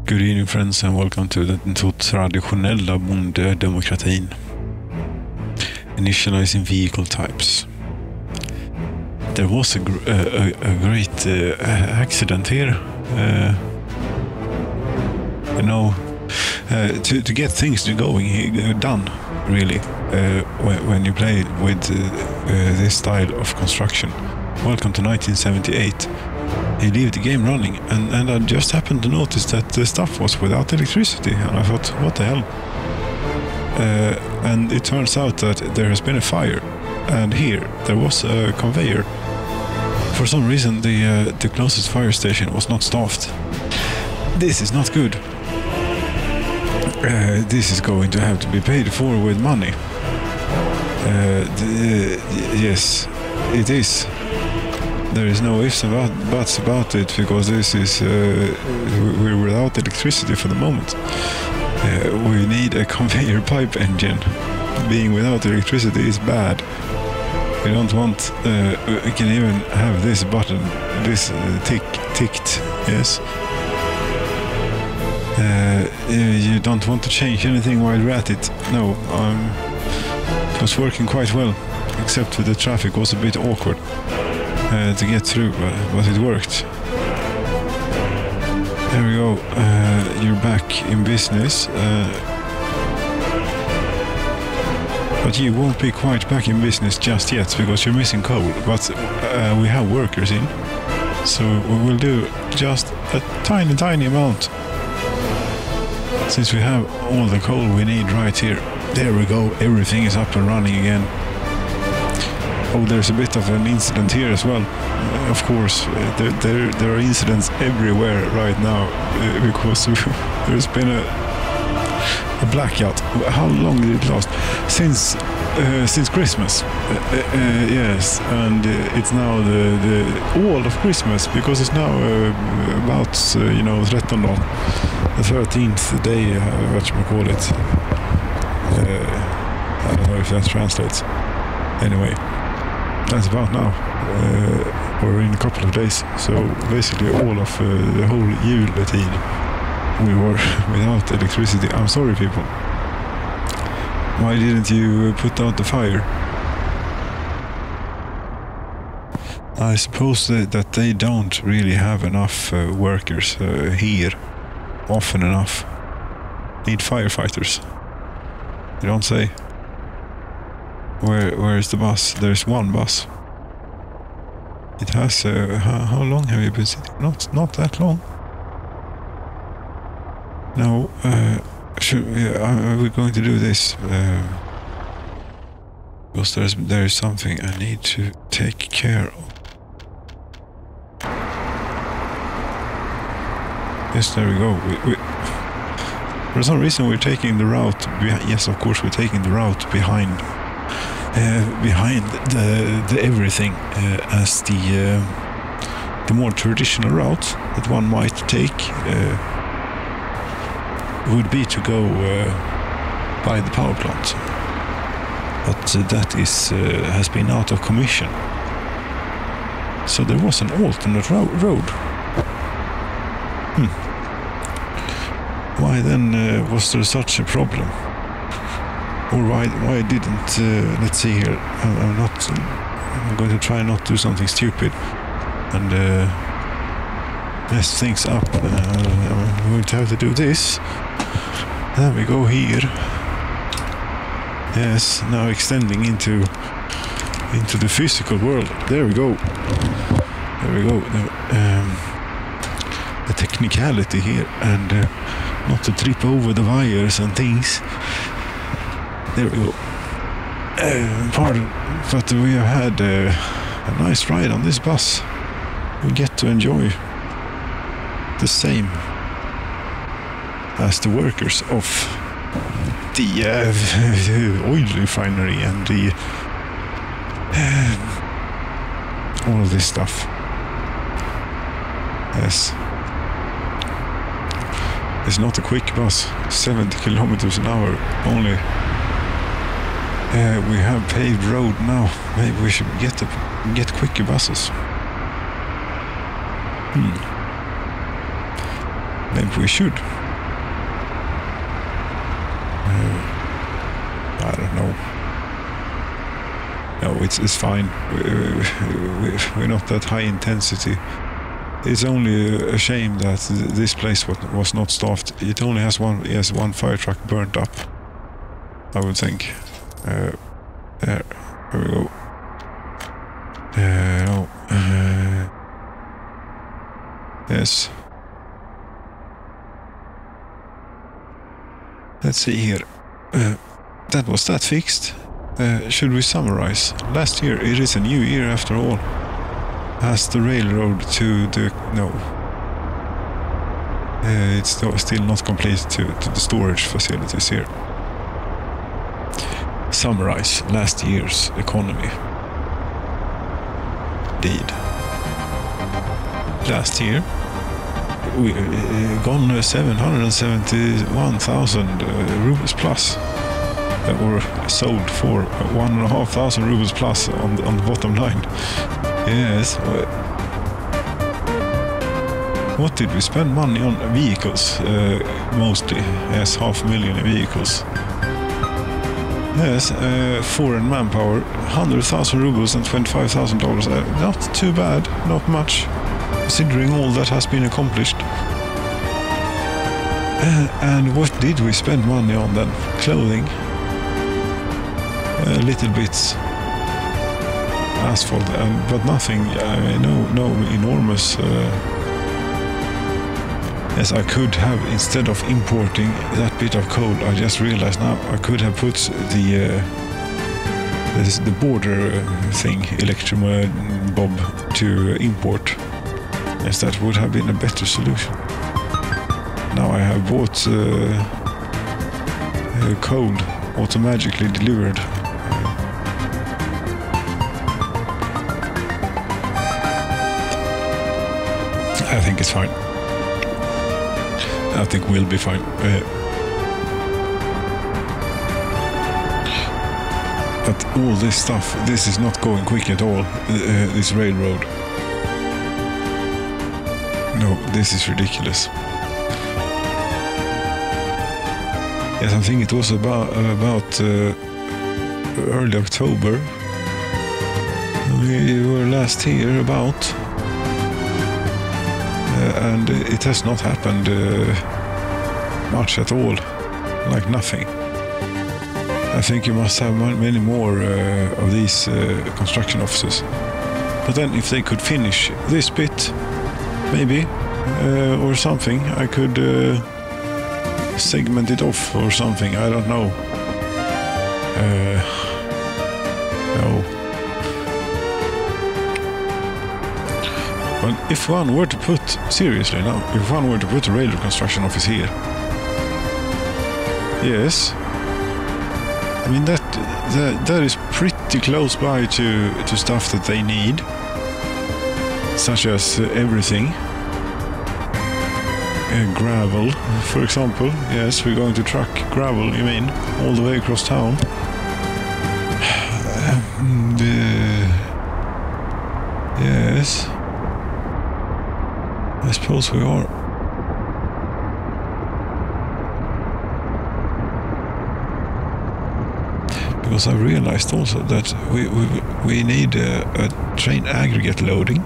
Good evening friends and welcome to den traditionella bondedemokratin. Initializing vehicle types. There was a great accident here. To get things done, really, when you play with this style of construction. Welcome to 1978. He leave the game running, and I just happened to notice that the stuff was without electricity, and I thought, what the hell? And it turns out that there has been a fire, and here there was a conveyor. For some reason, the closest fire station was not staffed. This is not good. This is going to have to be paid for with money. Yes, it is. There is no ifs and buts about it, because this is we're without electricity for the moment. We need a conveyor pipe engine. Being without electricity is bad. We don't want. We can even have this button, this ticked. Yes. You don't want to change anything while you're at it. No. It was working quite well, except for the traffic was a bit awkward. To get through, but it worked. There we go. You're back in business. But you won't be quite back in business just yet, because you're missing coal. But we have workers in. So we will do just a tiny amount. Since we have all the coal we need right here. There we go. Everything is up and running again. Oh, there's a bit of an incident here as well. Of course, there are incidents everywhere right now, because there's been a blackout. How long did it last? Since Christmas. Yes, and it's now all of Christmas, because it's now about 13 dagar. The 13th day, what you call it. I don't know if that translates. Anyway. That's about now, or in a couple of days. So basically all of the whole juletid we were without electricity. I'm sorry, people. Why didn't you put out the fire? I suppose that they don't really have enough workers here often enough. Need firefighters. You don't say. Where is the bus? There's one bus. It has. How long have you been sitting? Not that long. No. Are we going to do this? Because there is something I need to take care of. Yes, there we go. For some reason we're taking the route. Yes, of course we're taking the route behind the everything, as the more traditional route that one might take would be to go by the power plant, but that has been out of commission. So there was an alternate road. Why then was there such a problem? Or why didn't, let's see here, I'm going to try not to do something stupid and mess things up. I'm going to have to do this. Then we go here. Yes, now extending into the physical world. There we go. There we go. The technicality here, and not to trip over the wires and things. There we go. Pardon, but we have had a nice ride on this bus. We get to enjoy the same as the workers of the oil refinery and all of this stuff. Yes. It's not a quick bus. 70 kilometers an hour only. We have paved road now. Maybe we should get quicker buses. Maybe we should. I don't know. No, it's fine. We're not that high intensity. It's only a shame that this place was not staffed. It only has one fire truck burnt up, I would think. There we go. No. Yes. Let's see here. That fixed. Should we summarize? Last year, it is a new year after all. Has the railroad to the... No. It's still not complete to the storage facilities here. Summarize last year's economy. Indeed. Last year, we gone 771,000 rubles plus. Or sold for 1,500 rubles plus on the bottom line. Yes. What did we spend money on? Vehicles, mostly. Yes, 500,000 vehicles. Yes, foreign manpower, 100,000 rubles and $25,000. Not too bad, not much, considering all that has been accomplished. And what did we spend money on then? Clothing. Little bits asphalt, but nothing, no enormous. Yes, I could have, instead of importing that bit of coal, I just realized now I could have put the border thing, Electromob, to import. Yes, that would have been a better solution. Now I have bought coal automatically delivered. I think it's fine. I think we'll be fine. But all this stuff, this is not going quick at all, this railroad. No, this is ridiculous. Yes, I think it was about early October. We were last here about. And it has not happened much at all, like nothing. I think you must have many more of these construction offices. But then if they could finish this bit, maybe, or something, I could segment it off or something, I don't know. No. But if one were to put, seriously now, if one were to put a railroad construction office here, yes, I mean that is pretty close by to stuff that they need, such as everything. Gravel, for example. Yes, we're going to truck gravel, you mean, all the way across town. Yes. I suppose we are. Because I realized also that we need a train aggregate loading.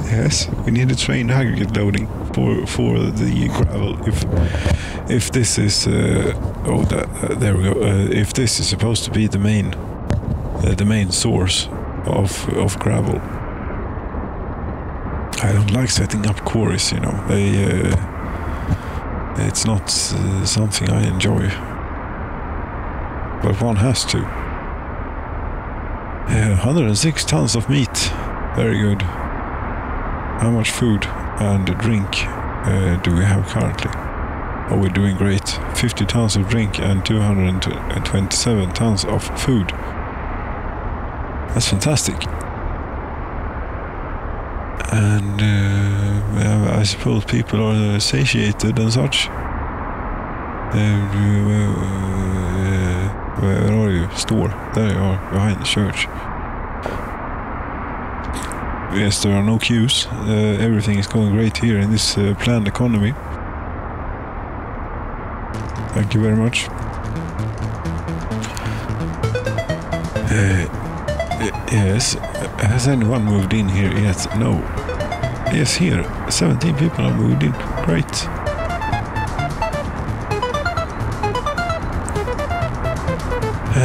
Yes, we need a train aggregate loading for the gravel. If this is there we go. If this is supposed to be the main source of gravel. I don't like setting up quarries, you know. It's not something I enjoy. But one has to. 106 tons of meat. Very good. How much food and drink do we have currently? Oh, we're doing great. 50 tons of drink and 227 tons of food. That's fantastic. And I suppose people are satiated and such. Where are you? Store. There you are, behind the church. yes, there are no queues. Everything is going great here in this planned economy. Thank you very much. Yes, has anyone moved in here yet? No. Yes, here, 17 people have moved in. Great.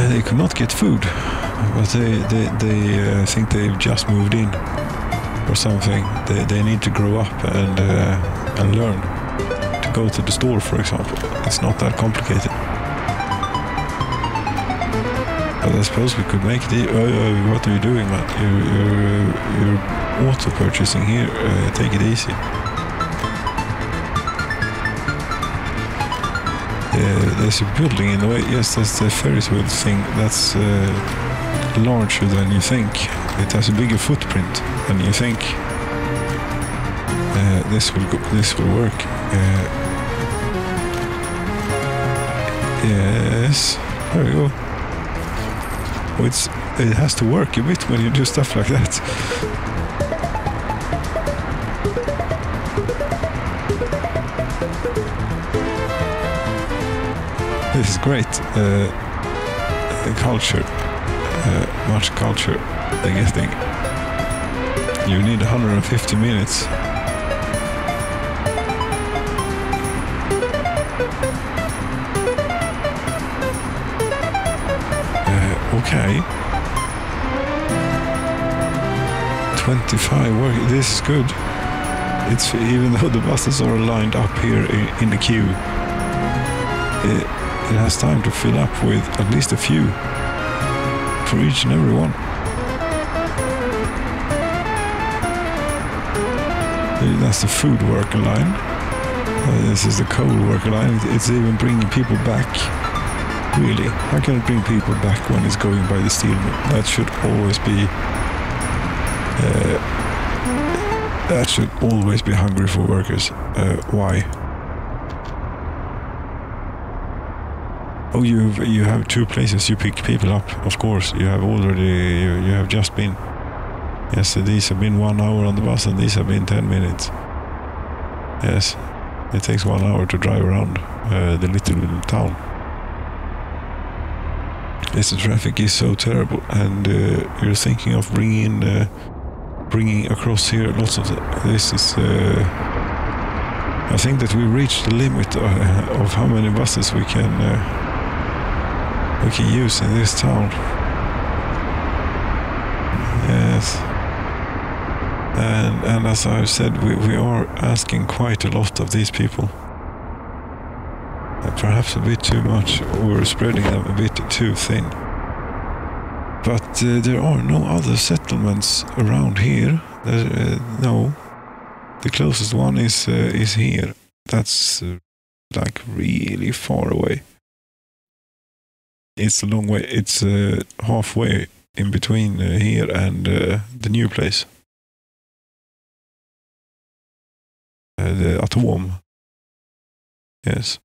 They could not get food, but they think they've just moved in or something. They need to grow up and learn to go to the store, for example. It's not that complicated. But I suppose we could make it. What are you doing, man? You're auto purchasing here. Take it easy. There's a building in the way. Yes, that's the Ferris wheel thing. That's larger than you think. It has a bigger footprint than you think. This will work. Yes, there we go. Oh, it has to work a bit when you do stuff like that. This is great. Culture, much culture they're getting. You need 150 minutes. Okay. 25 work. This is good. It's even though the buses are lined up here in the queue. It has time to fill up with at least a few for each and every one. That's the food worker line. This is the coal worker line. It's even bringing people back. Really, how can it bring people back when it's going by the steel mill? That should always be hungry for workers. Why? Oh, you have two places you pick people up. Of course, you have just been. Yes, these have been 1 hour on the bus, and these have been 10 minutes. Yes, it takes 1 hour to drive around the little town. Yes, the traffic is so terrible, and you're thinking of bringing across here lots of this is. I think that we reached the limit of how many buses we can use in this town. Yes, and as I've said, we are asking quite a lot of these people. Perhaps a bit too much, or spreading them a bit too thin. But there are no other settlements around here. No, the closest one is here. That's like really far away. It's a long way. It's halfway in between here and the new place. The Atom. Yes.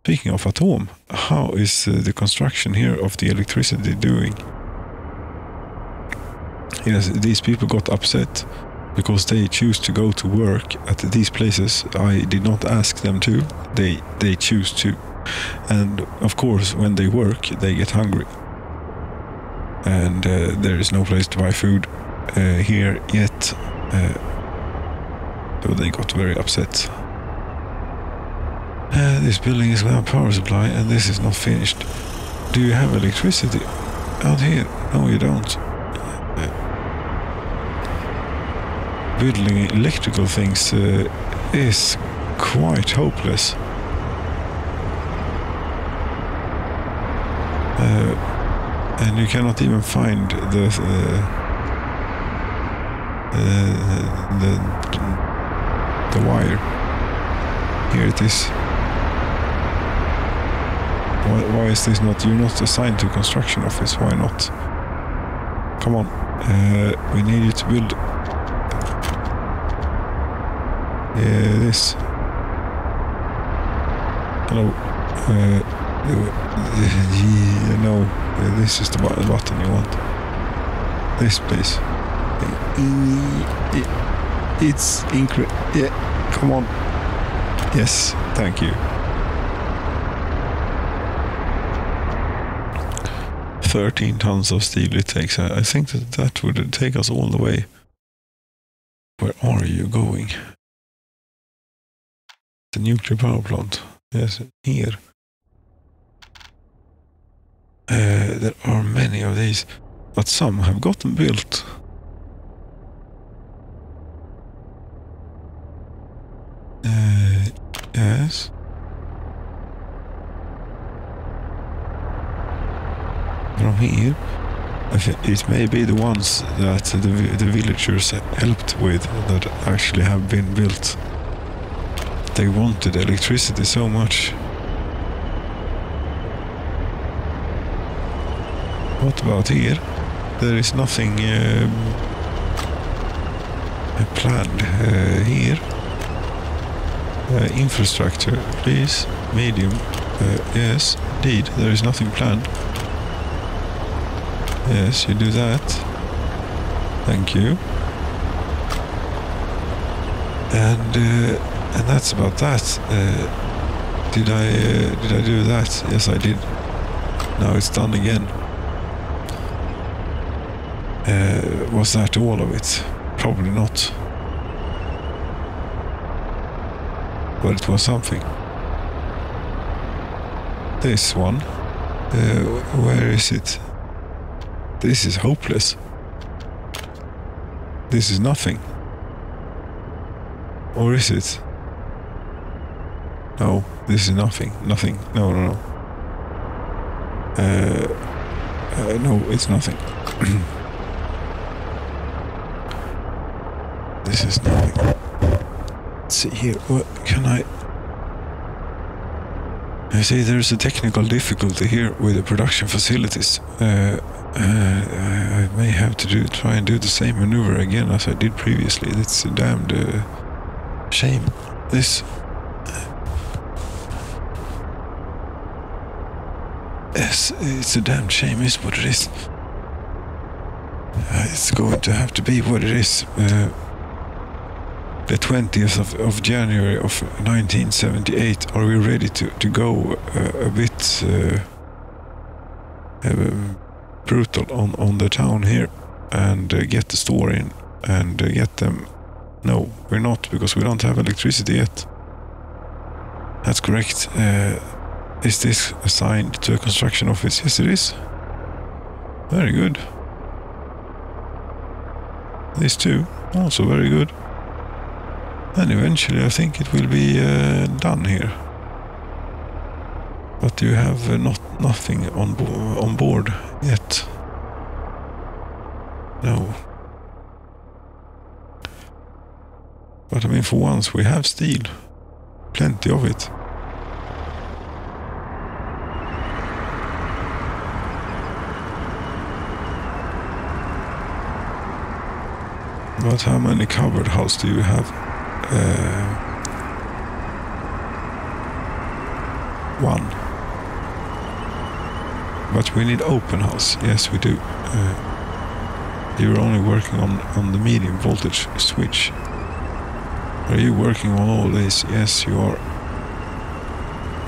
Speaking of Atom, how is the construction here of the electricity doing? Yes, these people got upset because they choose to go to work at these places. I did not ask them to. They choose to. And of course, when they work, they get hungry. And there is no place to buy food here yet. So they got very upset. This building is without power supply, and this is not finished. Do you have electricity out here? No, you don't. Building electrical things is quite hopeless. And you cannot even find the wire. Here it is. Why is this not? You're not assigned to construction office. Why not? Come on. We need you to build this. Hello. No, this is the button you want. This, please. It's incredible. Yeah, come on. Yes, thank you. 13 tons of steel it takes. I think that would take us all the way. Where are you going? The nuclear power plant. Yes, here. There are many of these, but some have gotten built. Yes. From here, it may be the ones that the villagers helped with that actually have been built. They wanted electricity so much. What about here? There is nothing planned here. Infrastructure, please. Medium. Yes, indeed, there is nothing planned. Yes, you do that. Thank you. And that's about that. Did I do that? Yes, I did. Now it's done again. Was that all of it? Probably not. But it was something. This one. Where is it? This is hopeless. This is nothing. Or is it? No, this is nothing. Nothing. No, no, no. No, it's nothing. This is nothing. Let's see here. What can I see there's a technical difficulty here with the production facilities. I may have to try and do the same maneuver again as I did previously. It's a damned shame. This yes, it's a damned shame is what it is. It's going to have to be what it is. The 20th of January of 1978. Are we ready to go a bit brutal on the town here and get the store in and get them? No, we're not, because we don't have electricity yet. That's correct. Is this assigned to a construction office? Yes, it is. Very good. This too, also very good. And eventually I think it will be done here. But you have nothing on board yet. No. But I mean, for once we have steel. Plenty of it. But how many covered hulls do you have? One. But we need open house. Yes, we do. You're only working on the medium voltage switch. Are you working on all this? Yes, you are.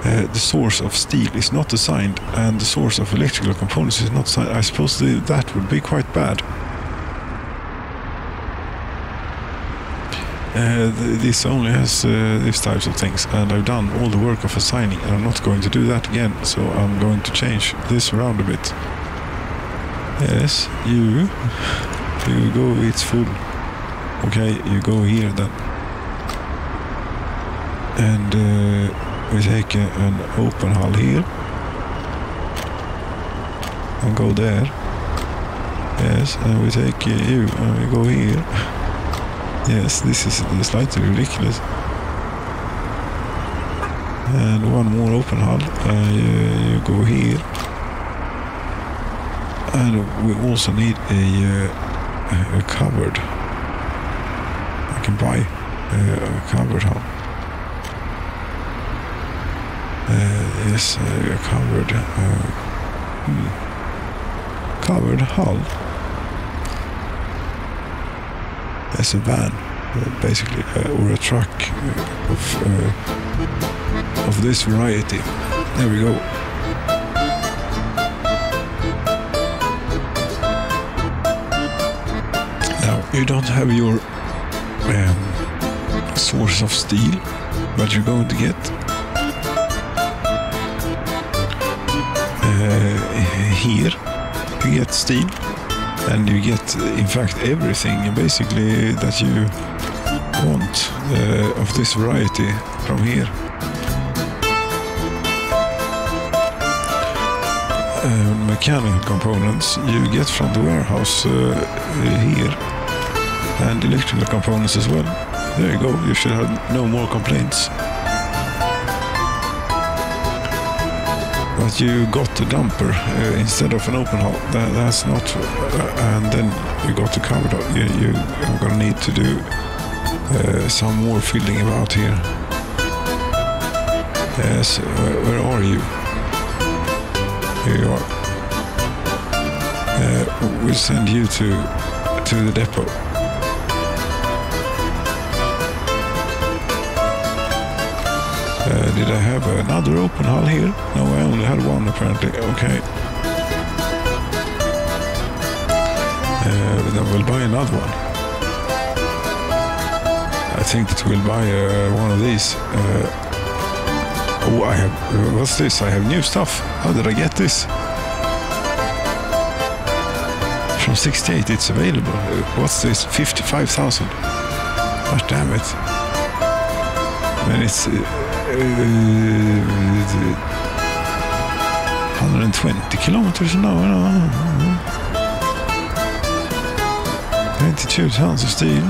The source of steel is not assigned, and the source of electrical components is not assigned. I suppose that would be quite bad. This only has these types of things, and I've done all the work of assigning, and I'm not going to do that again, so I'm going to change this around a bit. Yes, you go, it's full. Okay, you go here then. And we take an open hull here. And go there. Yes, and we take you, and we go here. Yes, this is slightly ridiculous. And one more open hull. You go here. And we also need a covered. I can buy a covered hull. Yes, a covered covered hull. as a van, basically, or a truck of this variety. There we go. Now, you don't have your source of steel, but you're going to get here you get steel, and you get in fact everything basically that you want of this variety from here. Mechanical components you get from the warehouse here, and electrical components as well. There you go, you should have no more complaints. But you got the dumper instead of an open hull. That's not, and then you got the cover. You are gonna need to do some more filling about here. Yes, where are you? Here you are. We'll send you to the depot. Did I have another open hull here? No, I only had one apparently. Okay. Then we'll buy another one. I think that we'll buy one of these. Oh, I have... what's this? I have new stuff. How did I get this? From 68 it's available. What's this? 55,000. God damn it. And it's... 120 kilometers an hour. 22 tons of steel.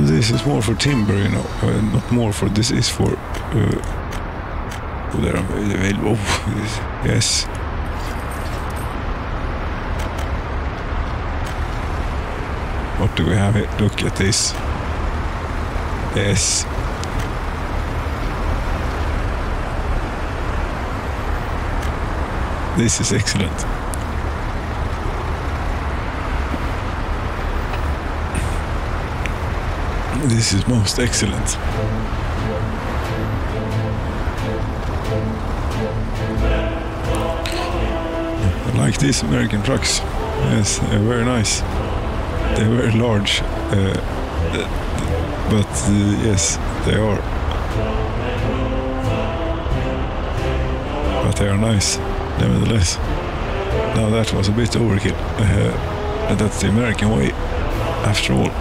This is more for timber, you know. Not more for. This is for. They're available. Yes. What do we have here? Look at this. Yes. This is excellent. This is most excellent. I like these American trucks. Yes, they're very nice. They're very large. But yes, they are. But they are nice, nevertheless. Now that was a bit overkill. That's the American way, after all.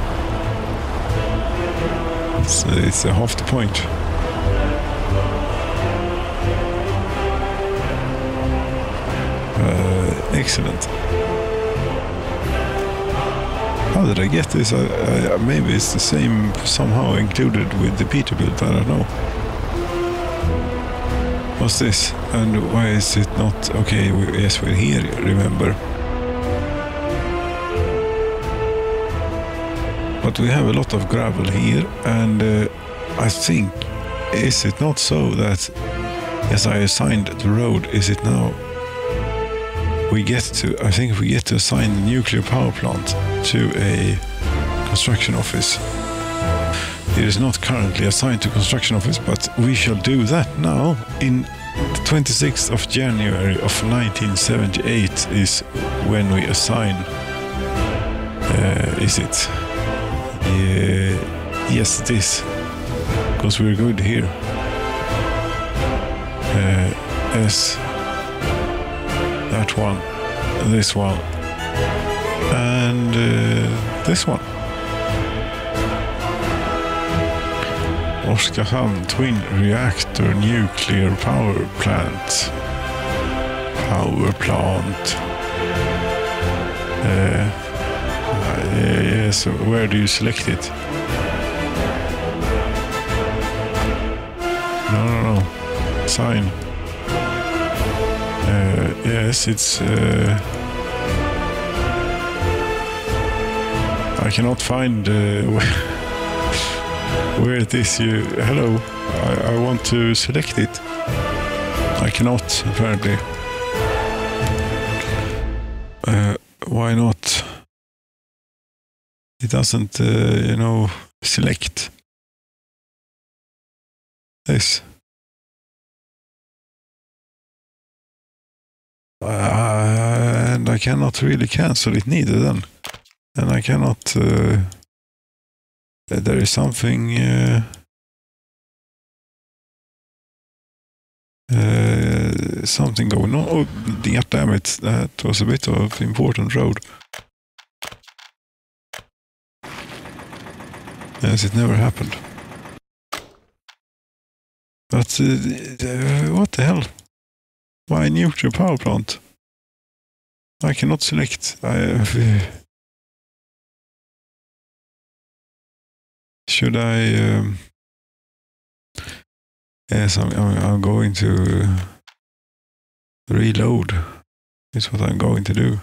So it's half the point. Excellent. How did I get this? Maybe it's the same somehow included with the Peterbilt, I don't know. What's this? And why is it not... Okay, yes, we're here, remember. But we have a lot of gravel here, and I think, is it not so that as I assigned the road, is it now... I think we get to assign the nuclear power plant to a construction office. It is not currently assigned to construction office, but we shall do that now. In the 26th of January of 1978 is when we assign. Is it? Yes, it is. Because we're good here. Yes. That one, this one, and this one. Oskarshamn Twin Reactor Nuclear Power Plant. Yes, where do you select it? No. Sign. Yes, it's... I cannot find where it is. Hello, I want to select it. I cannot, apparently. Why not? It doesn't, select this. And I cannot really cancel it neither then. And I cannot, there is something, something going on. Oh, damn it, that was a bit of important road. Yes, it never happened. But what the hell? Why nuclear power plant? I cannot select. Should I? Yes, I'm going to reload. Is what I'm going to do.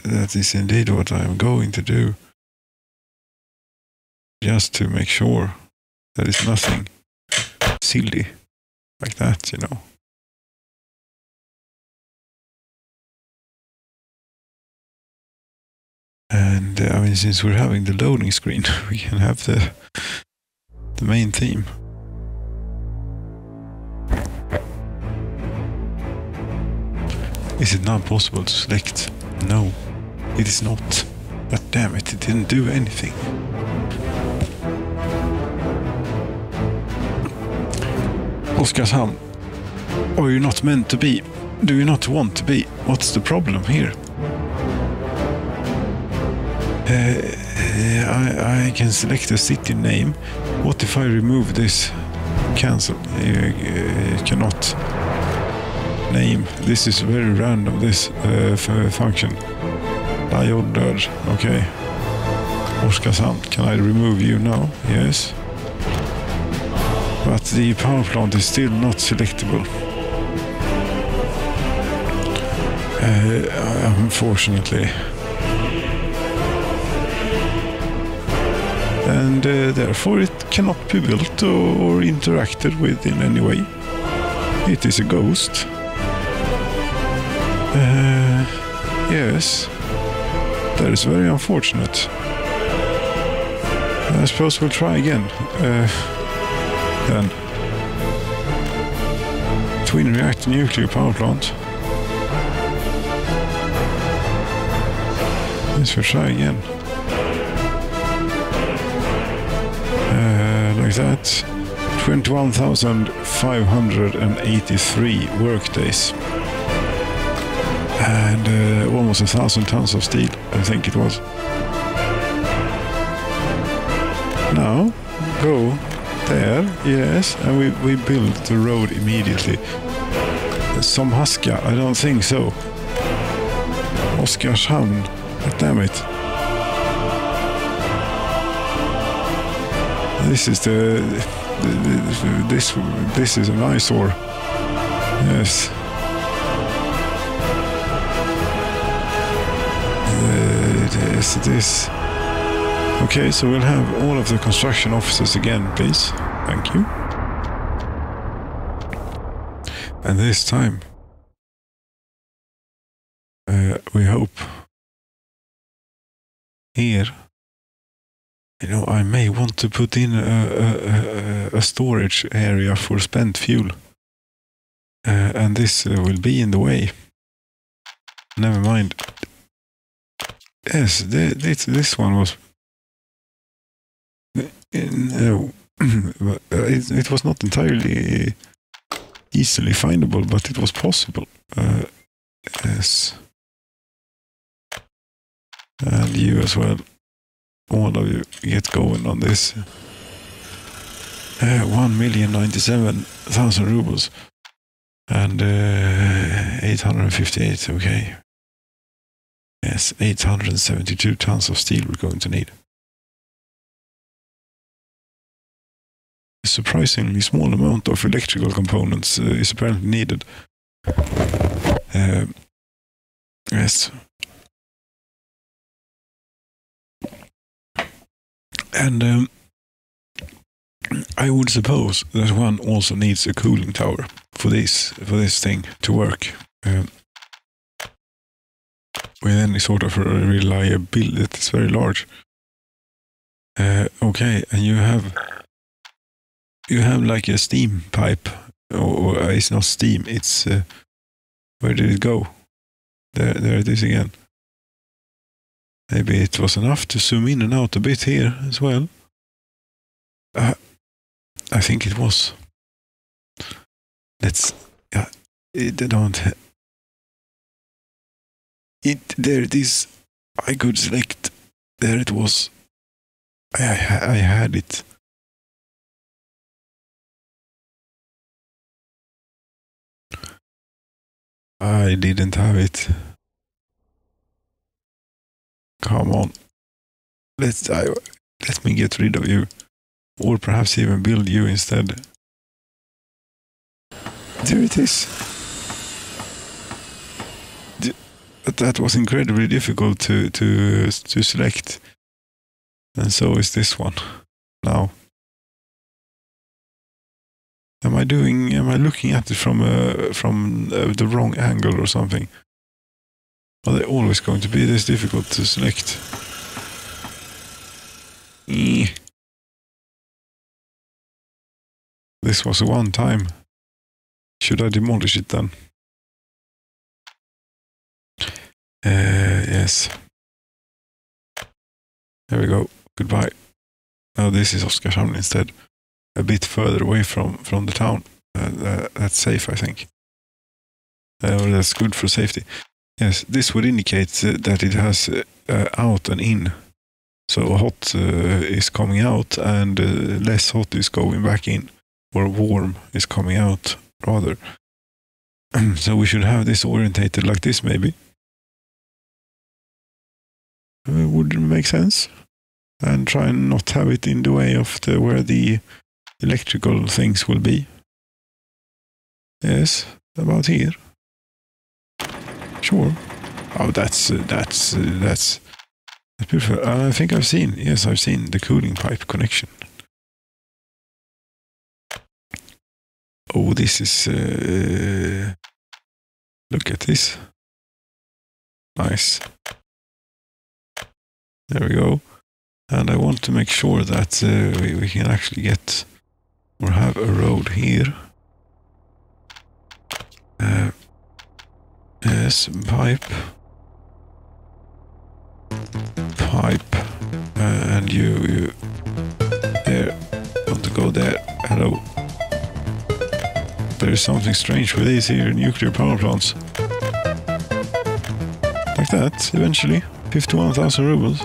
That is indeed what I'm going to do. Just to make sure there is nothing silly like that, And since we're having the loading screen, we can have the main theme. Is it not possible to select? No, it is not. But damn it, it didn't do anything. Oskarshamn, are you not meant to be? Do you not want to be? What's the problem here? I can select a city name. What if I remove this? Cancel. You cannot name. This is very random, this function. Diode, okay. Oskarshamn, can I remove you now? Yes. But the power plant is still not selectable. Unfortunately. And therefore it cannot be built or interacted with in any way. It is a ghost. Yes. That is very unfortunate. I suppose we'll try again. Then. Twin Reactor Nuclear Power Plant. Yes, we'll try again. Like that. 21,583 workdays. And almost 1,000 tons of steel, I think it was. Now, go there, yes, and we build the road immediately. Some Haska, I don't think so. Oskarshamn, damn it. This is this is an eyesore. Yes. This. Okay, so we'll have all of the construction officers again, please. Thank you. And this time, we hope here, I may want to put in a storage area for spent fuel. And this will be in the way. Never mind. Yes, this one was... No, it was not entirely easily findable, but it was possible. Yes. And you as well. All of you get going on this. 1,097,000 rubles. And 858, okay. Yes, 872 tons of steel we're going to need. A surprisingly small amount of electrical components is apparently needed. Yes. And I would suppose that one also needs a cooling tower for this thing to work. with any sort of reliability. It's very large. Okay, and you have like a steam pipe, or it's not steam. It's where did it go? There it is again. Maybe it was enough to zoom in and out a bit here as well. I think it was. Let's. There it is. I could select. There it was. I had it. I didn't have it. Come on. Let me get rid of you. Or perhaps even build you instead. There it is. That was incredibly difficult to select. And so is this one now. Am I looking at it from the wrong angle or something? Are they always going to be this difficult to select? This was a one time. Should I demolish it then? Yes. There we go. Goodbye. Now this is Oskarshamn instead. A bit further away from the town. That's safe, I think. Or that's good for safety. Yes, this would indicate that it has out and in. So hot is coming out and less hot is going back in. Or warm is coming out, rather. So we should have this orientated like this, maybe. Would it make sense? And try and not have it in the way of where the electrical things will be. Yes, about here. Sure. Oh, that's beautiful. I think I've seen the cooling pipe connection. Oh, this is... look at this. Nice. There we go. And I want to make sure that we can actually get or have a road here. Yes, pipe. And you there. Want to go there. Hello. There is something strange with these here nuclear power plants. Like that, eventually. 51,000 rubles.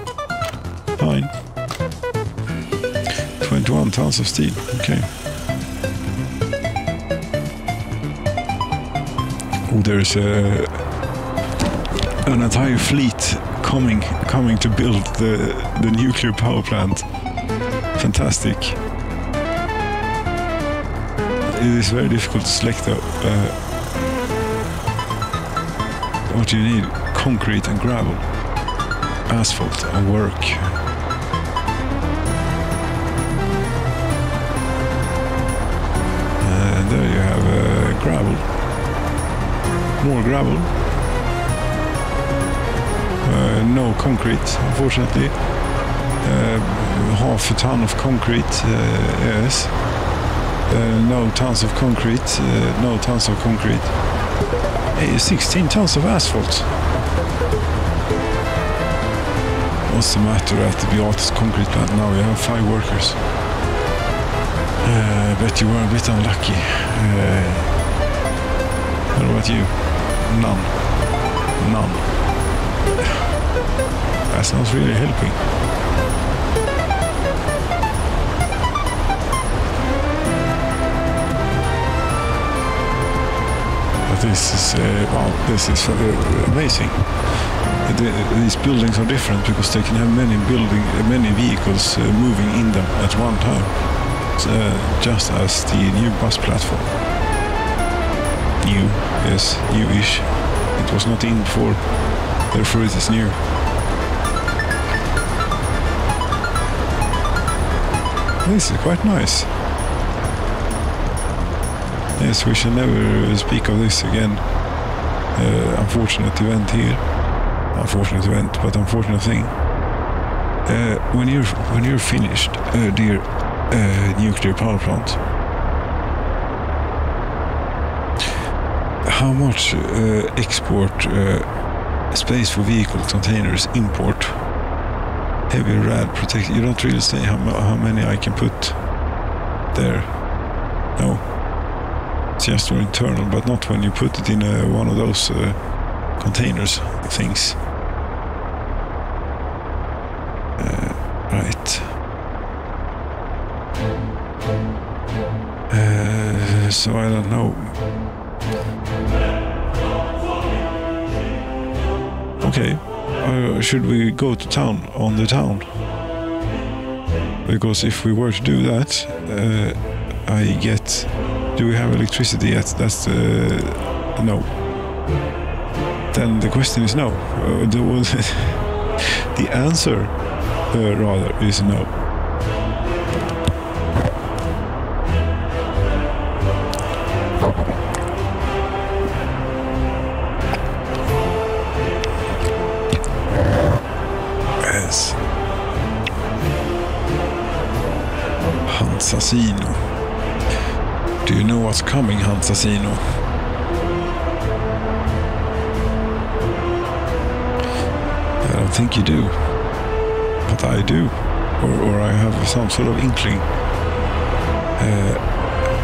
Fine. 21 tons of steel. Okay. Oh, there's an entire fleet coming to build the nuclear power plant. Fantastic. It is very difficult to select though. What do you need? Concrete and gravel. Asphalt and work. And there you have gravel. More gravel. No concrete, unfortunately. Half a ton of concrete, yes. No tons of concrete, no tons of concrete. 16 tons of asphalt. What's the matter at the Beatus concrete plant now? We have 5 workers. Bet you were a bit unlucky. What about you? None. That's not really helping. But this is amazing. These buildings are different because they can have many vehicles moving in them at one time, just as the new bus platform. New, yes, newish. It was not in before, therefore it is new. This is quite nice. Yes, we shall never speak of this again. Unfortunate event here. unfortunate event, but unfortunate thing. When you're finished, dear nuclear power plant, how much export space for vehicle containers, import, heavy rad protected? You don't really say how many I can put there. No, it's just for internal, but not when you put it in one of those containers things. Right. So I don't know. Okay. Should we go to town, on the town? Because if we were to do that, I get... Do we have electricity yet? That's no. Then the question is no. The answer, rather, is no. Yes. Hansasino. Do you know what's coming, Hansasino? I don't think you do. But I do. Or I have some sort of inkling.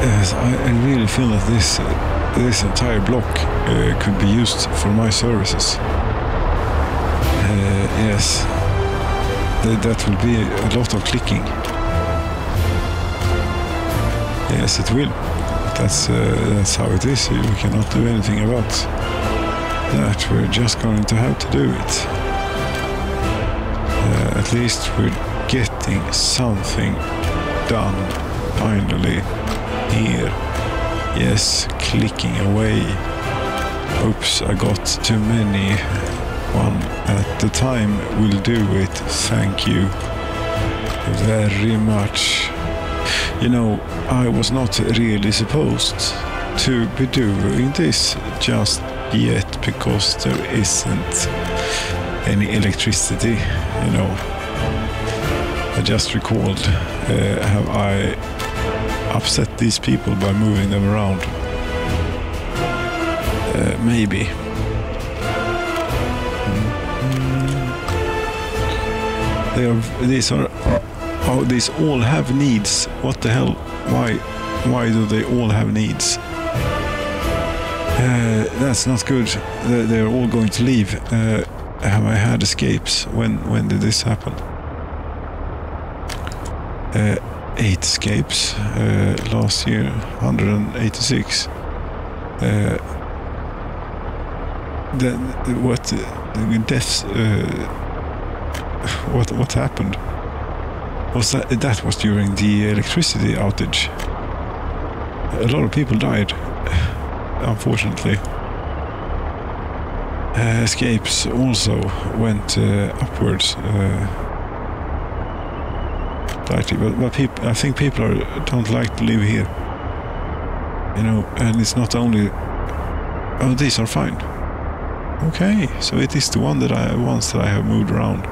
Yes, I really feel that this entire block could be used for my services. Yes. That will be a lot of clicking. Yes, it will. That's how it is. We cannot do anything about that. We're just going to have to do it. At least we're getting something done finally here. Yes, clicking away. Oops, I got too many. One at the time will do it. Thank you very much. You know, I was not really supposed to be doing this just yet because there isn't any electricity, you know. I just recalled, have I upset these people by moving them around? Maybe. These all have needs. What the hell? Why do they all have needs? That's not good. They're all going to leave. Have I had escapes? When did this happen? 8 escapes last year, 186. Deaths? What happened? Was that was during the electricity outage? A lot of people died, unfortunately. Escapes also went upwards slightly, but people, I think people don't like to live here. You know, and it's not only. Oh, these are fine. Okay, so it is the ones that I have moved around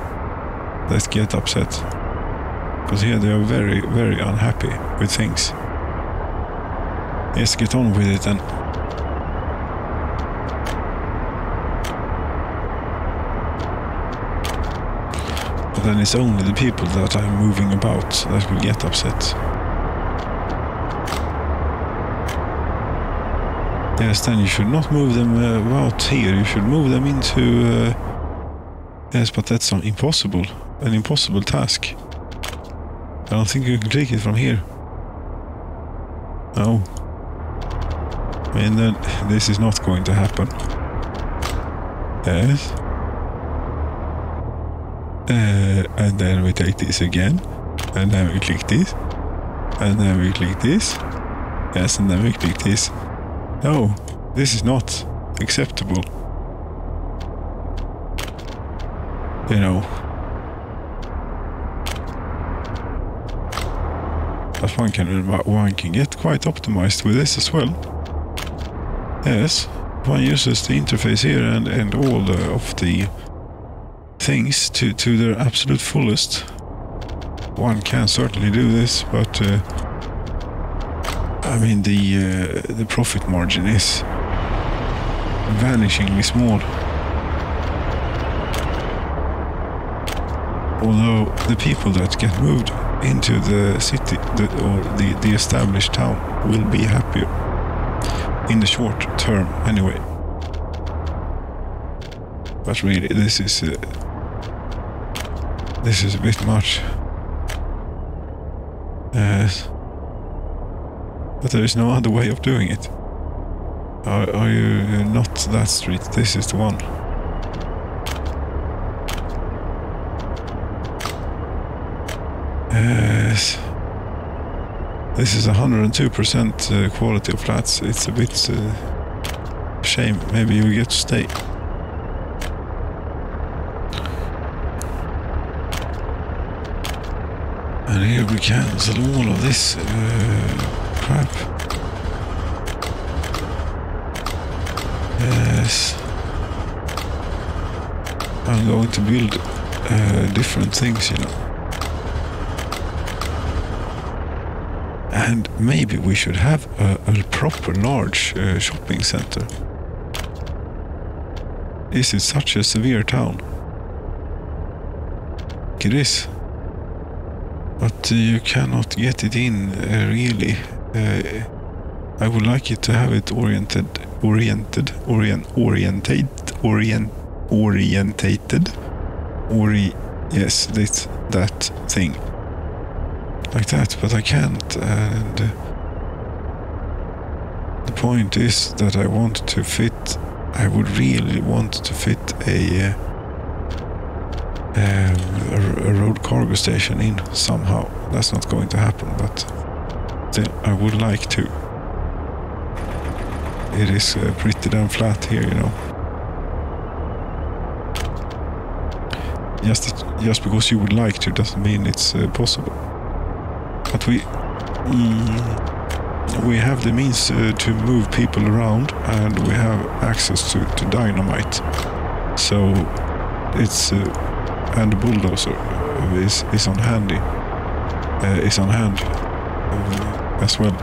that get upset. Because here they are very, very unhappy with things. Let's get on with it then. But then it's only the people that I'm moving about that will get upset. Yes, then you should not move them about here. You should move them into... yes, but that's impossible. An impossible task. I don't think you can click it from here. No. I mean, then this is not going to happen. Yes. And then we take this again. And then we click this. And then we click this. Yes, and then we click this. No, this is not acceptable. You know. But one can get quite optimized with this as well. Yes, one uses the interface here and all of the things to their absolute fullest. One can certainly do this, but I mean the profit margin is vanishingly small. Although the people that get moved into the city or the established town will be happier in the short term anyway. But really, this is a bit much. But there is no other way of doing it. Are you not that street? This is the one. Yes. This is 102% quality of flats. It's a bit shame. Maybe you get to stay. And here we cancel all of this crap. Yes. I'm going to build different things, you know. And maybe we should have a proper large shopping center. This is such a severe town. It is. But you cannot get it in, really. I would like it to have it orientated. Yes, that thing. Like that, but I can't. And the point is that I want to fit. I would really want to fit a road cargo station in somehow. That's not going to happen, but still, I would like to. It is pretty damn flat here, you know. Just because you would like to doesn't mean it's possible. But we have the means to move people around, and we have access to dynamite. So it's and the bulldozer is on hand as well.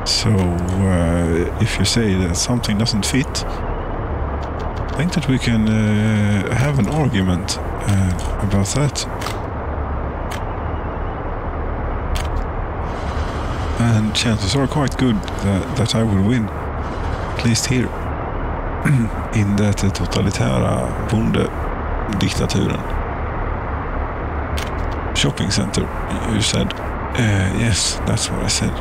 So if you say that something doesn't fit, I think that we can have an argument about that. And chances are quite good that I will win, at least here, in that totalitära bondediktaturen. Shopping center, you said. Yes, that's what I said.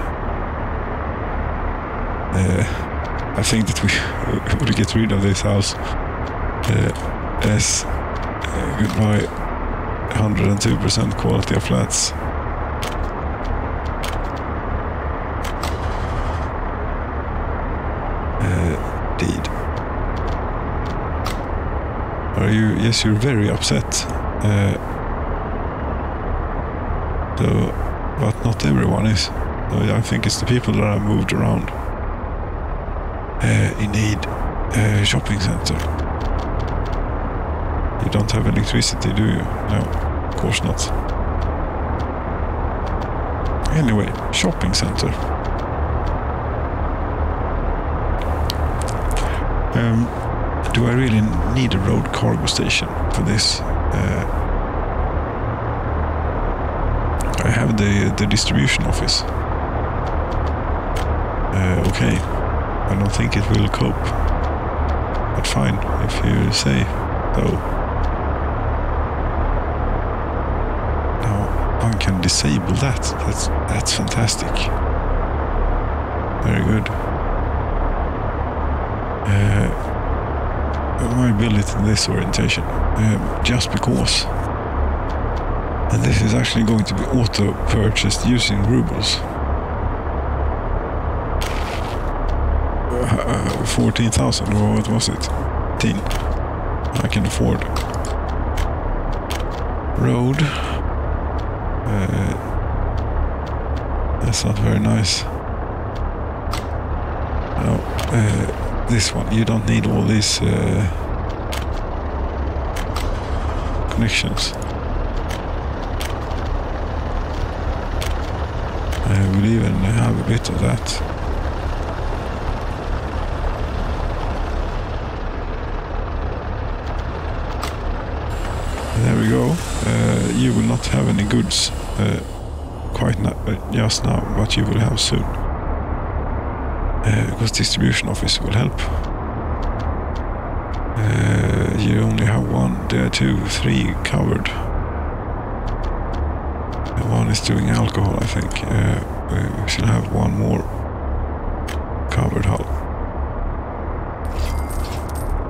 I think that we would get rid of this house. Yes, goodbye. 102% quality of flats. Indeed. Are you? Yes, you're very upset. So, but not everyone is. So I think it's the people that have moved around. Indeed, shopping center. You don't have electricity, do you? No, of course not. Anyway, shopping center. Do I really need a road cargo station for this? I have the distribution office. Okay. I don't think it will cope. But fine, if you say so. Now one can disable that. That's fantastic. Very good. Why build it in this orientation? Just because. And this is actually going to be auto-purchased using rubles. 14,000, or what was it? 10. I can afford. Road. That's not very nice. No, this one. You don't need all these connections. We'll even have a bit of that. There we go. You will not have any goods quite just now, but you will have soon. Because distribution office will help. You only have 1, 2, 3 covered. One is doing alcohol, I think. We should have 1 more covered hull.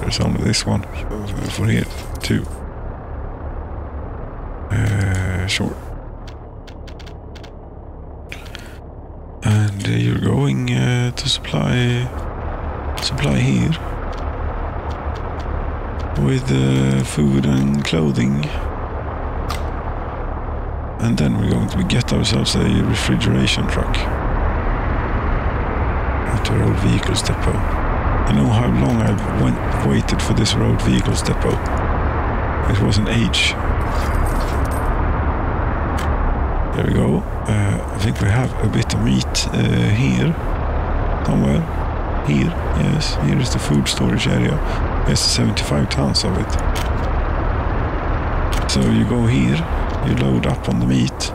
There's only this one for here, 2. Sure. And you're going to supply here with food and clothing, and then we're going to get ourselves a refrigeration truck at the road vehicles depot. You know how long I've waited for this road vehicles depot? It was an age. There we go. I think we have a bit of meat here somewhere. Here, yes, here is the food storage area. There's 75 tons of it. So you go here, you load up on the meat,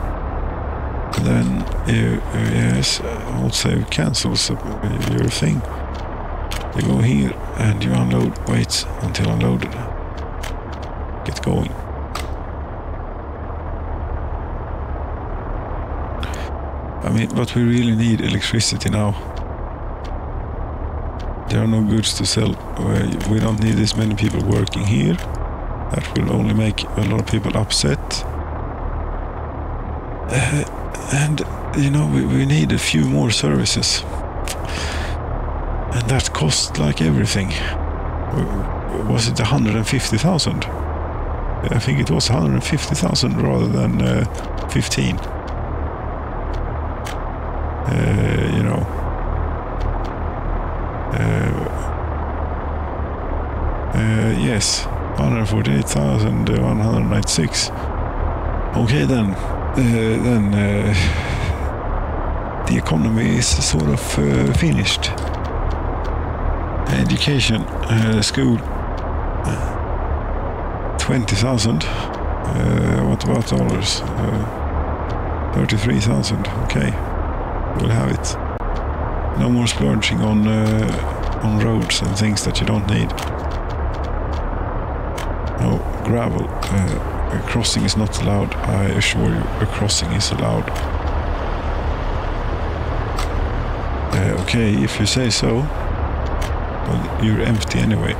and then yes, autosave cancels your thing. You go here and you unload. Wait until unloaded. Get going. I mean, but we really need electricity now. There are no goods to sell. We don't need this many people working here. That will only make a lot of people upset. And, you know, we need a few more services. And that costs like everything. Was it 150,000? I think it was 150,000 rather than 15. You know, yes, 148,196. Okay, then the economy is sort of finished. Education, school, 20,000. What about dollars? 33,000. Okay. We'll have it. No more splurging on roads and things that you don't need. No, gravel. A crossing is not allowed. I assure you, a crossing is allowed. Okay, if you say so. Well, you're empty anyway.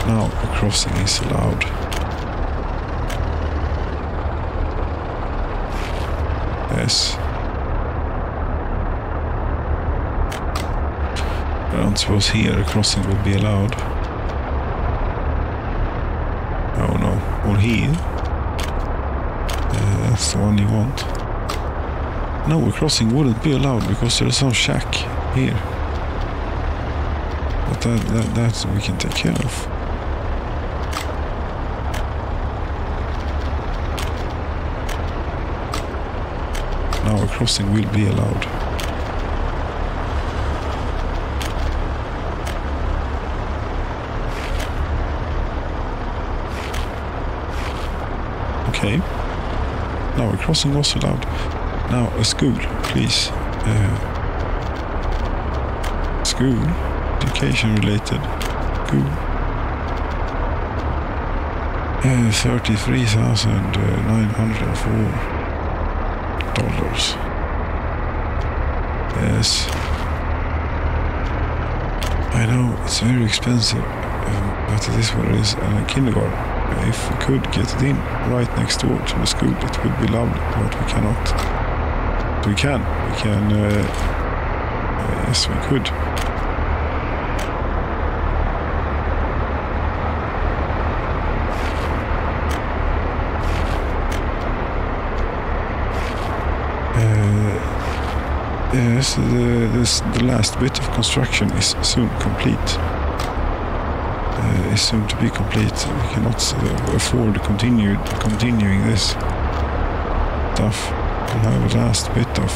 Now a crossing is allowed. Yes. I don't suppose here a crossing would be allowed. Oh no. Or here. That's the one you want. No, a crossing wouldn't be allowed because there's some shack here. But that we can take care of. Now a crossing will be allowed. Okay. Now a crossing was allowed. Now a school, please. School, education related. School. $33,904. Yes. I know it's very expensive, but it is what it is. Kindergarten. If we could get it in right next door to the school, it would be lovely, but we cannot. We can. Yes, we could. Yes, the last bit of construction is soon complete. Is soon to be complete. We cannot afford continuing this stuff. We'll have a last bit of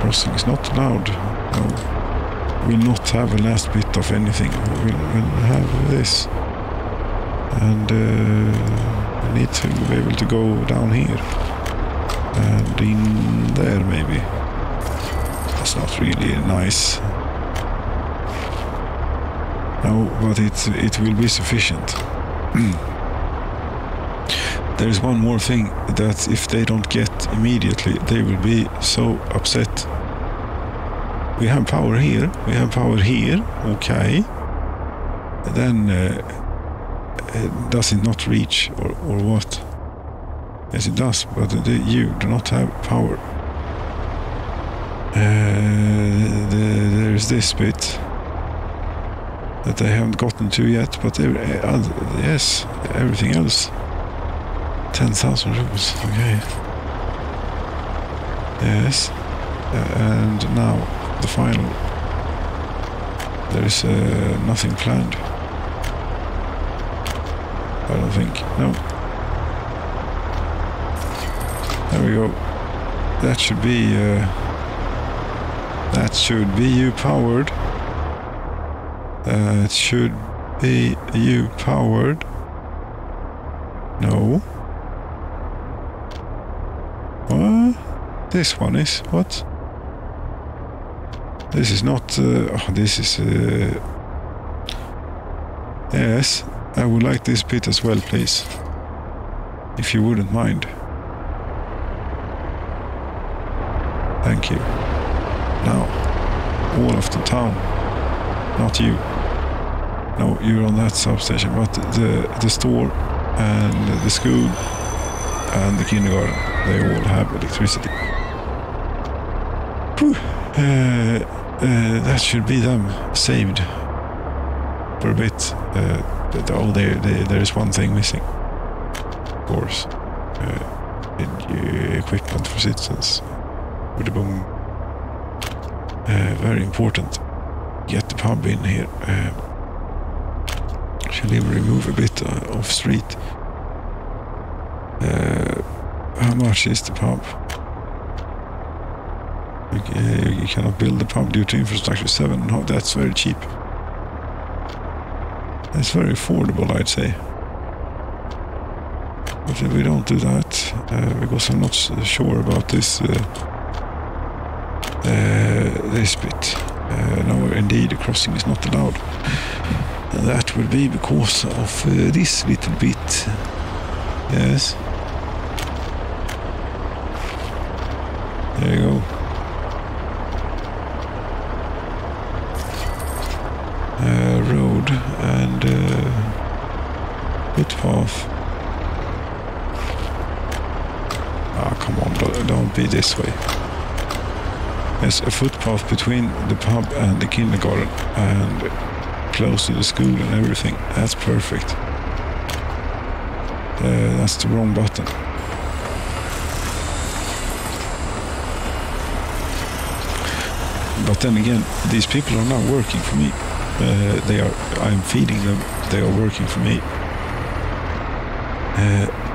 crossing is not allowed. No, we'll not have a last bit of anything. We'll have this, and we need to be able to go down here and in there maybe. That's not really nice. No, but it will be sufficient. There is one more thing that if they don't get immediately, they will be so upset. We have power here, okay. Then does it not reach or what? Yes, it does, but you do not have power. There's this bit that they haven't gotten to yet, but yes, everything else. 10,000 rubles, okay. Yes, and now the final. There is nothing planned. I don't think, no. There we go. That should be you powered. That should be you powered. No. What? This one is what? This is not. Oh, this is. Yes, I would like this bit as well, please. If you wouldn't mind. Thank you. Now, all of the town. Not you. No, you're on that substation, but the store and the school and the kindergarten, they all have electricity. That should be them saved for a bit. Oh, there is one thing missing. Of course. Equipment for citizens. With a boom. Very important. Get the pub in here. Shall we remove a bit off street? How much is the pub? You cannot build the pub due to infrastructure 7. No, that's very cheap. That's very affordable, I'd say. But we don't do that because I'm not sure about this this bit. No, indeed, the crossing is not allowed. And that will be because of this little bit. Yes. There you go. Road and footpath. Ah, come on, don't be this way. There's a footpath between the pub and the kindergarten and close to the school and everything. That's perfect. That's the wrong button. But then again, these people are not working for me. I'm feeding them. They are working for me.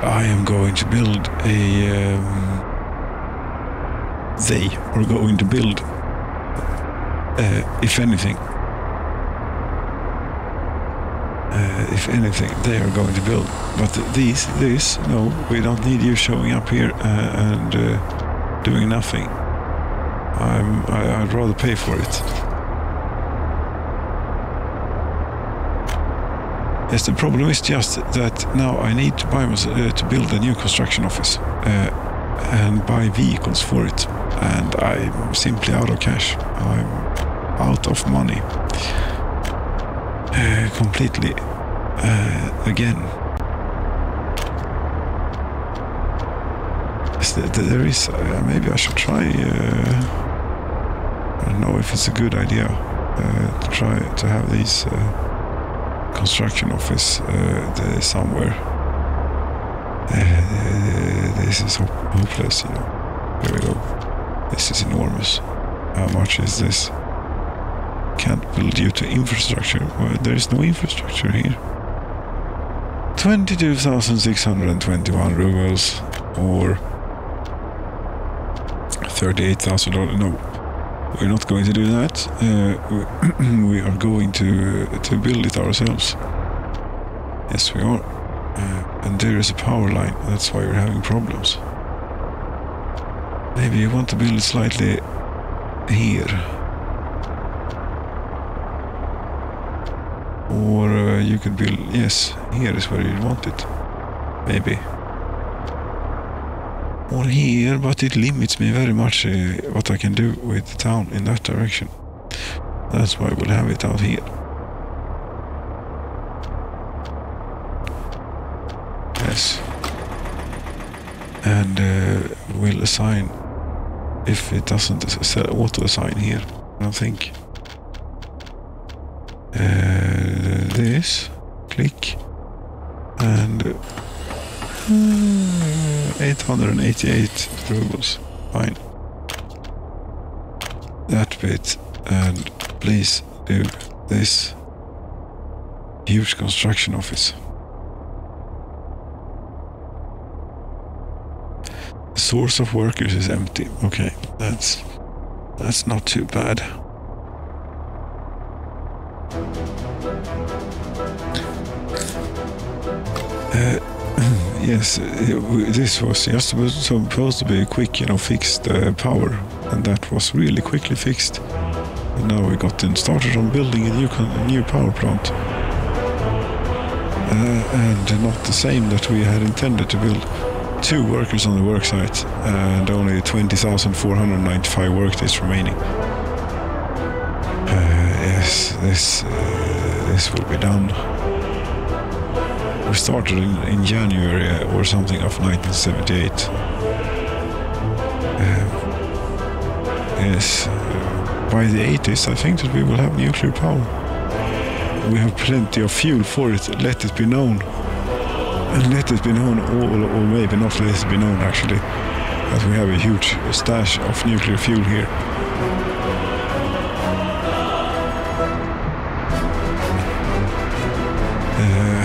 I am going to build a... they are going to build, if anything, they are going to build. But this, no, we don't need you showing up here and doing nothing. I'd rather pay for it. Yes, the problem is just that now I need to buy to build a new construction office and buy vehicles for it. And I'm simply out of cash. I'm out of money. Completely. Again. There is... maybe I should try... I don't know if it's a good idea to try to have these construction office somewhere. This is hopeless, you know. Here we go. This is enormous. How much is this? Can't build due to infrastructure. Well, there is no infrastructure here. 22,621 rubles, or $38,000. No, we're not going to do that. We are going to build it ourselves. Yes, we are. And there is a power line. That's why we're having problems. Maybe you want to build it slightly here. Or you could build, yes, here is where you want it. Maybe. Or here, but it limits me very much what I can do with the town in that direction. That's why we'll have it out here. Yes. And we'll assign, if it doesn't auto-assign here, I don't think. This, click, and 888 rubles, fine. That bit, and please do this huge construction office. The source of workers is empty. Okay, that's not too bad. Yes, this was just supposed to be a quick, fixed power, and that was really quickly fixed. And now we got started on building a new power plant, and not the same that we had intended to build. 2 workers on the work site, and only 20,495 workdays remaining. Yes, this will be done. We started in January or something of 1978. Yes, by the 80s I think that we will have nuclear power. We have plenty of fuel for it, let it be known. And let it be known, or maybe not let it be known actually, that we have a huge stash of nuclear fuel here.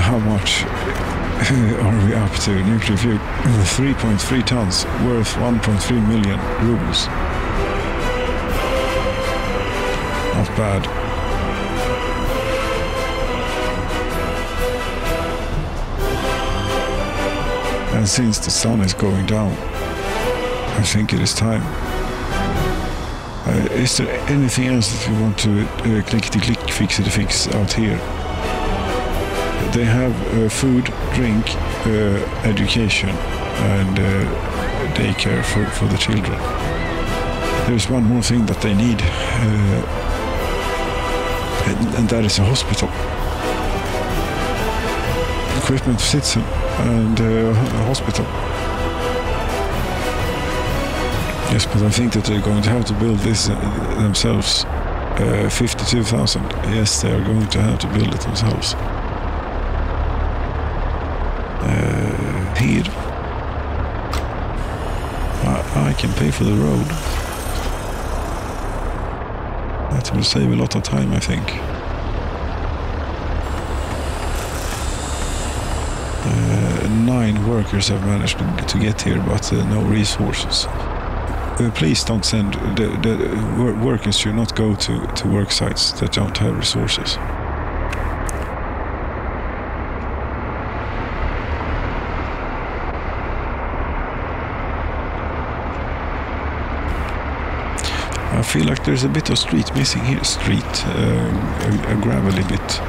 How much are we up to? Nuclear fuel, 3.3 tons, worth 1.3 million rubles. Not bad. And since the sun is going down, I think it is time. Is there anything else that you want to click, fix out here? They have food, drink, education, and daycare for the children. There's one more thing that they need, and that is a hospital. Equipment for citizen and a hospital. Yes, but I think that they're going to have to build this themselves. 52,000. Yes, they are going to have to build it themselves. Here, I can pay for the road. That will save a lot of time, I think. 9 workers have managed to get here, but no resources. Please don't send the workers should not go to work sites that don't have resources. I feel like there's a bit of street missing here. A gravelly bit.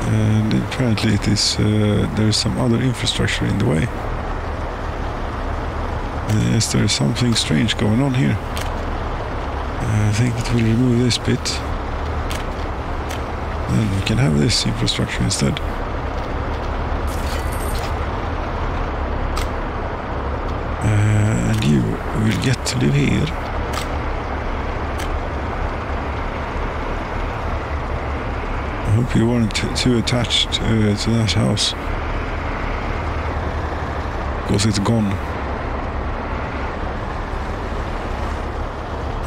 And apparently it is, there's some other infrastructure in the way. Yes, there is something strange going on here. I think it will remove this bit. Then we can have this infrastructure instead. And you will get to live here. hope you weren't too attached to that house. Because it's gone.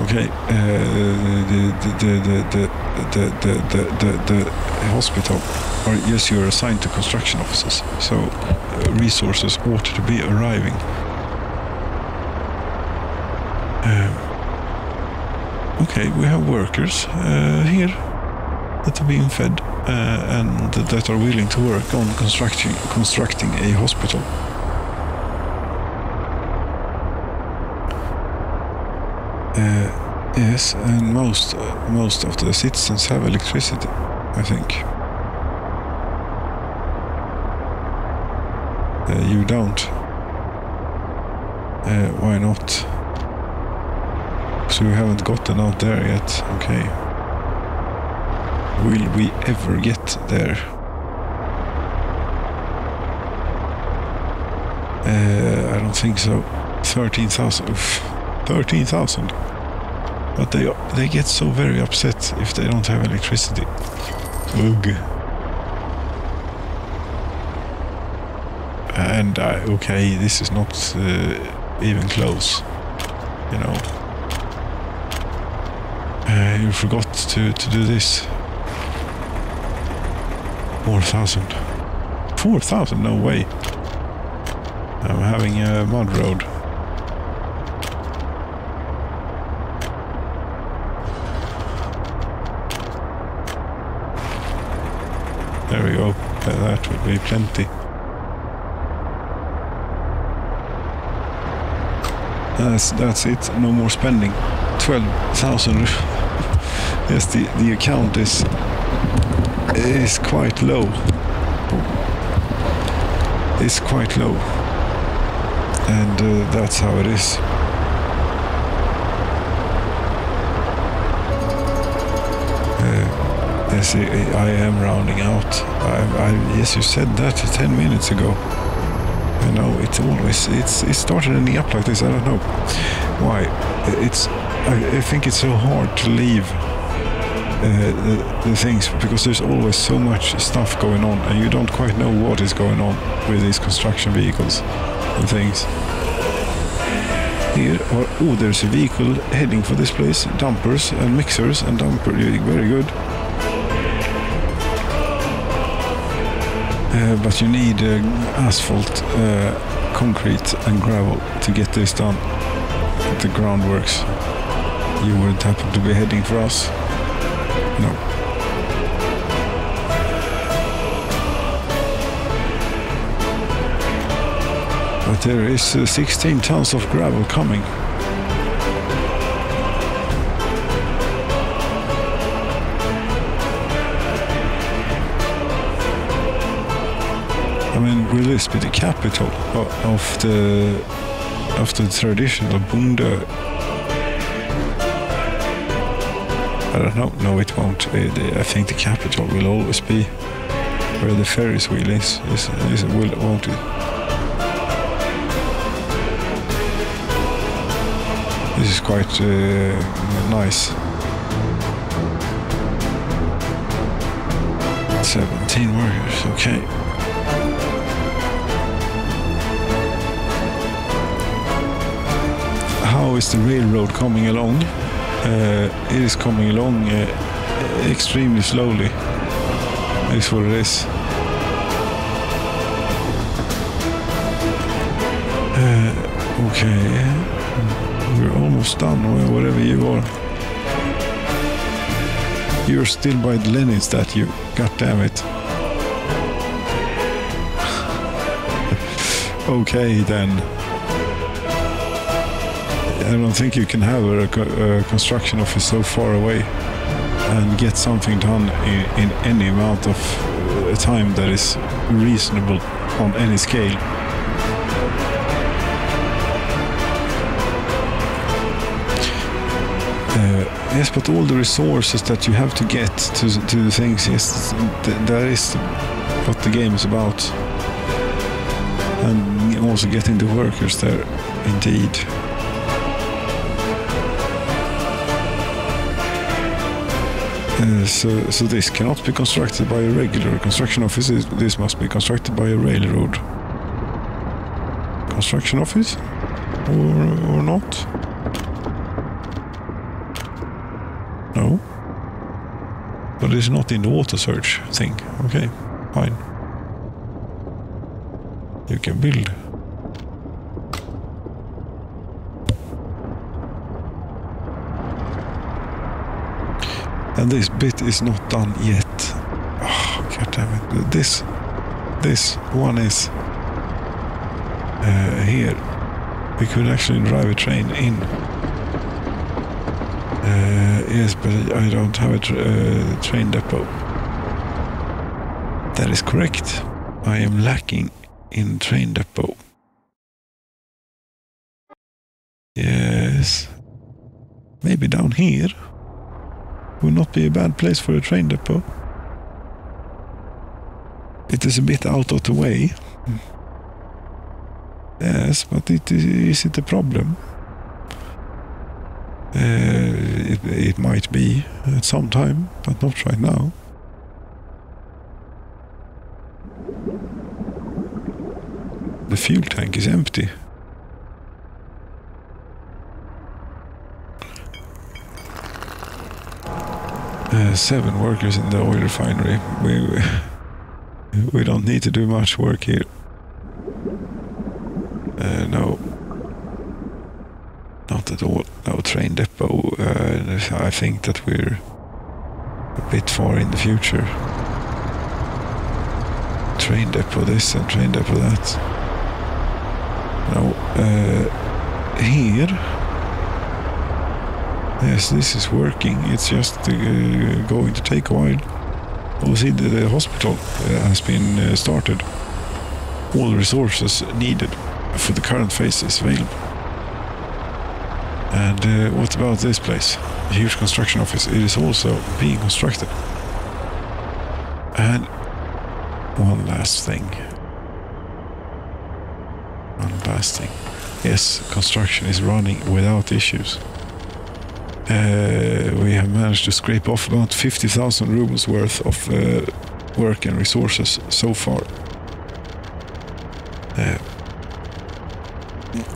Okay, the hospital, or yes, you're assigned to construction officers, so resources ought to be arriving. Okay, we have workers here that are being fed and that are willing to work on constructing a hospital. Yes, and most of the citizens have electricity, I think. You don't. Why not? So we haven't gotten out there yet. Okay. Will we ever get there? I don't think so. 13,000. 13,000. But they get so very upset if they don't have electricity. Ugh. And okay, this is not even close, you know. You forgot to do this. 4,000. 4,000? No way. I'm having a mud road. There we go. That would be plenty. That's it. No more spending. 12,000. Yes, the account is quite low. It's quite low, and that's how it is. Yes, I am rounding out. Yes, you said that 10 minutes ago. I know it started ending up like this. I don't know why. I think it's so hard to leave the things because there's always so much stuff going on, and you don't quite know what is going on with these construction vehicles and things. Here, there's a vehicle heading for this place. Dumpers and mixers and very good. But you need asphalt, concrete and gravel to get this done. The groundworks. You wouldn't happen to be heading for us? No. But there is 16 tons of gravel coming. I mean, will this be the capital of the traditional Bonde? I don't know. No, it won't. I think the capital will always be where the Ferris wheel is. Won't it? This is quite nice. 17 workers. Okay. How is the railroad coming along? It is coming along extremely slowly. That's what it is. Okay, we're almost done, or whatever you are. You're still by the Lenin statue. God damn it. Okay then. I don't think you can have a construction office so far away and get something done in any amount of time that is reasonable on any scale. Yes, but all the resources that you have to get to the things, yes, that is what the game is about. And also getting the workers there, indeed. So this cannot be constructed by a regular construction office. This must be constructed by a railroad construction office, or not? No, but it's not in the auto search thing. Okay, fine. You can build. And this bit is not done yet. Oh, God damn it. This one is here. We could actually drive a train in. Yes, but I don't have a train depot. That is correct. I am lacking in train depot. Yes. Maybe down here would not be a bad place for a train depot. It is a bit out of the way. Yes, but is it a problem? It might be at some time, but not right now. The fuel tank is empty. Seven workers in the oil refinery. We don't need to do much work here. No. Not at all. No train depot. I think that we're a bit far in the future. Train depot this and train depot that. No. Here. Yes, this is working. It's just going to take a while. Oh, see, the hospital has been started. All resources needed for the current phase is available. And what about this place? A huge construction office. It is also being constructed. And one last thing. One last thing. Yes, construction is running without issues. We have managed to scrape off about 50,000 rubles worth of work and resources so far.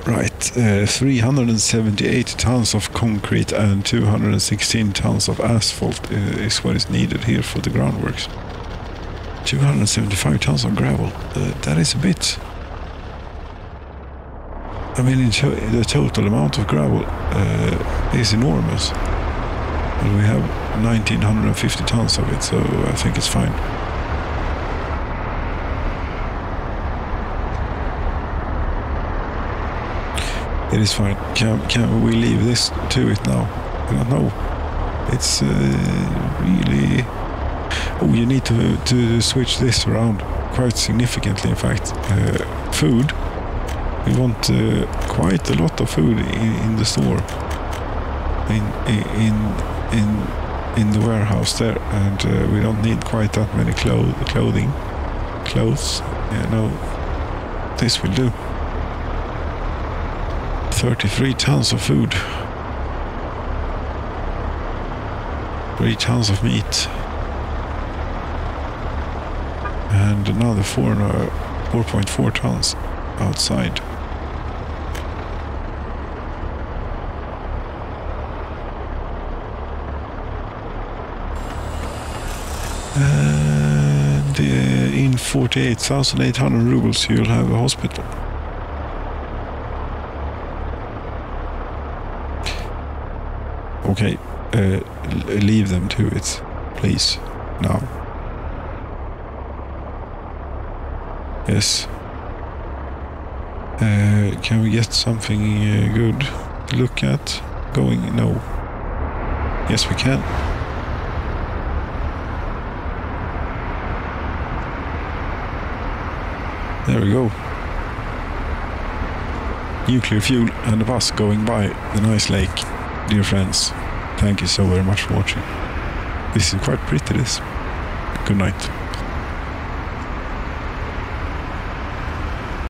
Right, 378 tons of concrete and 216 tons of asphalt is what is needed here for the groundworks. 275 tons of gravel, that is a bit. I mean, the total amount of gravel is enormous. But we have 1,950 tons of it, so I think it's fine. It is fine. Can we leave this to it now? I don't know. It's really... Oh, you need to switch this around quite significantly, in fact. Food. We want quite a lot of food in the store, in the warehouse there, and we don't need quite that many clothes. Yeah, no, this will do. 33 tons of food, 3 tons of meat, and another 4.4 tons outside. And in 48,800 rubles you'll have a hospital. Okay, leave them to it, please, now. Yes. Can we get something good to look at? Going? No. Yes, we can. There we go. Nuclear fuel and a bus going by the nice lake. Dear friends, thank you so very much for watching. This is quite pretty, this. Good night.